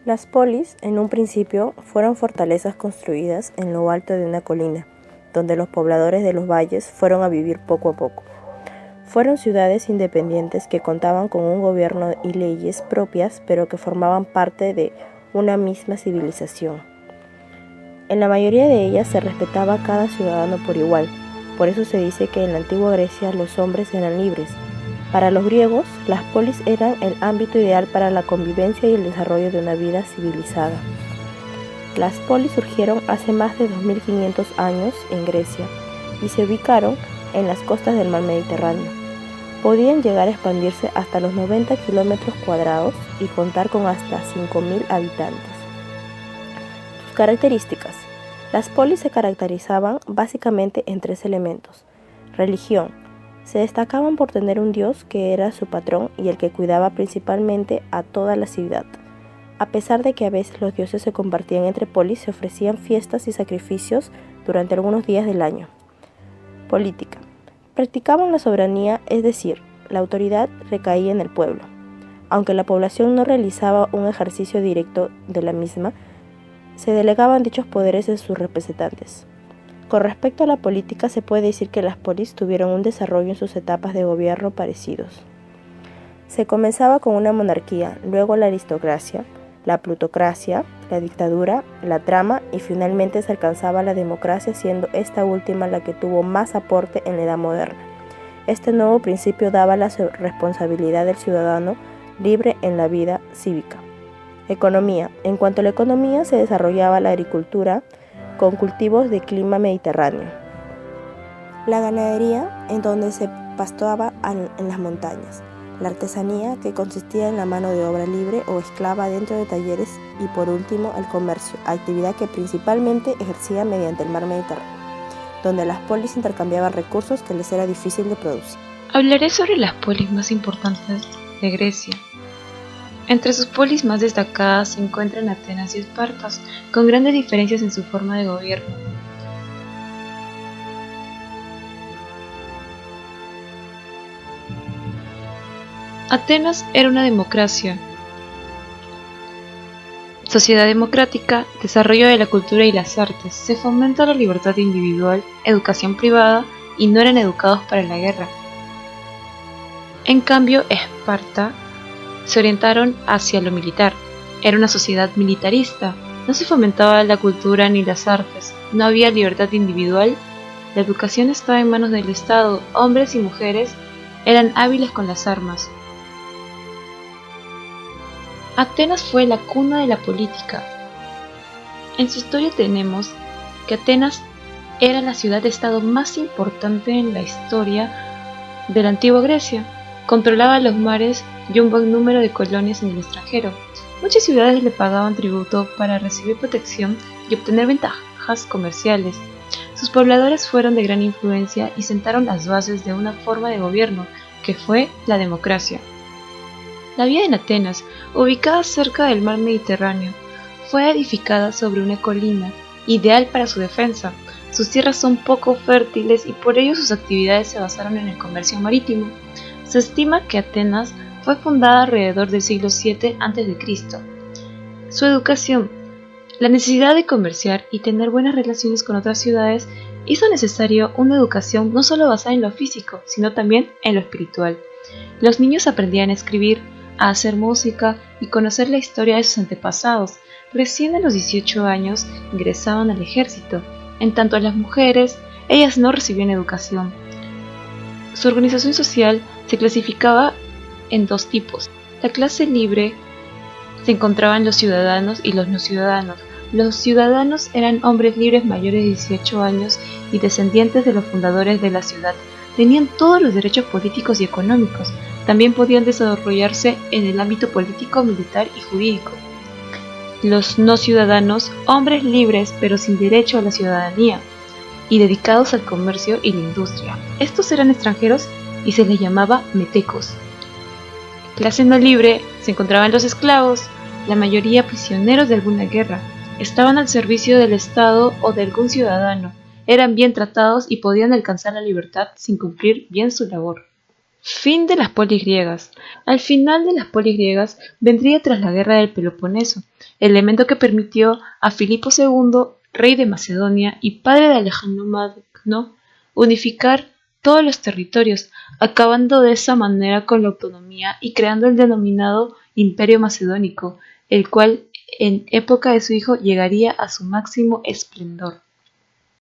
Las polis, en un principio, fueron fortalezas construidas en lo alto de una colina, donde los pobladores de los valles fueron a vivir poco a poco. Fueron ciudades independientes que contaban con un gobierno y leyes propias, pero que formaban parte de una misma civilización. En la mayoría de ellas se respetaba a cada ciudadano por igual. Por eso se dice que en la antigua Grecia los hombres eran libres. Para los griegos, las polis eran el ámbito ideal para la convivencia y el desarrollo de una vida civilizada. Las polis surgieron hace más de 2500 años en Grecia y se ubicaron en las costas del mar Mediterráneo. Podían llegar a expandirse hasta los 90 kilómetros cuadrados y contar con hasta 5000 habitantes. Sus características. Las polis se caracterizaban básicamente en 3 elementos. Religión. Se destacaban por tener un dios que era su patrón y el que cuidaba principalmente a toda la ciudad. A pesar de que a veces los dioses se compartían entre polis, se ofrecían fiestas y sacrificios durante algunos días del año. Política. Practicaban la soberanía, es decir, la autoridad recaía en el pueblo. Aunque la población no realizaba un ejercicio directo de la misma, se delegaban dichos poderes en sus representantes. Con respecto a la política, se puede decir que las polis tuvieron un desarrollo en sus etapas de gobierno parecidos. Se comenzaba con una monarquía, luego la aristocracia, la plutocracia, la dictadura, la trama y finalmente se alcanzaba la democracia, siendo esta última la que tuvo más aporte en la edad moderna. Este nuevo principio daba la responsabilidad del ciudadano libre en la vida cívica. Economía. En cuanto a la economía, se desarrollaba la agricultura con cultivos de clima mediterráneo. La ganadería, en donde se pastoreaba en las montañas. La artesanía, que consistía en la mano de obra libre o esclava dentro de talleres, y por último el comercio, actividad que principalmente ejercía mediante el mar Mediterráneo, donde las polis intercambiaban recursos que les era difícil de producir. Hablaré sobre las polis más importantes de Grecia. Entre sus polis más destacadas se encuentran Atenas y Espartas, con grandes diferencias en su forma de gobierno. Atenas era una democracia, sociedad democrática, desarrollo de la cultura y las artes, se fomenta la libertad individual, educación privada y no eran educados para la guerra. En cambio, Esparta se orientaron hacia lo militar, era una sociedad militarista, no se fomentaba la cultura ni las artes, no había libertad individual, la educación estaba en manos del Estado, hombres y mujeres eran hábiles con las armas. Atenas fue la cuna de la política. En su historia tenemos que Atenas era la ciudad-estado más importante en la historia de la antigua Grecia. Controlaba los mares y un buen número de colonias en el extranjero. Muchas ciudades le pagaban tributo para recibir protección y obtener ventajas comerciales. Sus pobladores fueron de gran influencia y sentaron las bases de una forma de gobierno que fue la democracia. La villa en Atenas, ubicada cerca del mar Mediterráneo, fue edificada sobre una colina, ideal para su defensa. Sus tierras son poco fértiles y por ello sus actividades se basaron en el comercio marítimo. Se estima que Atenas fue fundada alrededor del siglo VII a.C. Su educación. La necesidad de comerciar y tener buenas relaciones con otras ciudades hizo necesario una educación no solo basada en lo físico, sino también en lo espiritual. Los niños aprendían a escribir, a hacer música y conocer la historia de sus antepasados. Recién a los 18 años ingresaban al ejército. En tanto a las mujeres, ellas no recibían educación. Su organización social se clasificaba en 2 tipos. La clase libre se encontraban los ciudadanos y los no ciudadanos. Los ciudadanos eran hombres libres mayores de 18 años y descendientes de los fundadores de la ciudad. Tenían todos los derechos políticos y económicos. También podían desarrollarse en el ámbito político, militar y jurídico. Los no ciudadanos, hombres libres pero sin derecho a la ciudadanía y dedicados al comercio y la industria. Estos eran extranjeros y se les llamaba metecos. Clase no libre se encontraban los esclavos, la mayoría prisioneros de alguna guerra. Estaban al servicio del Estado o de algún ciudadano. Eran bien tratados y podían alcanzar la libertad sin cumplir bien su labor. Fin de las polis griegas. Al final de las polis griegas vendría tras la guerra del Peloponeso, elemento que permitió a Filipo II, rey de Macedonia y padre de Alejandro Magno, unificar todos los territorios, acabando de esa manera con la autonomía y creando el denominado Imperio Macedónico, el cual en época de su hijo llegaría a su máximo esplendor.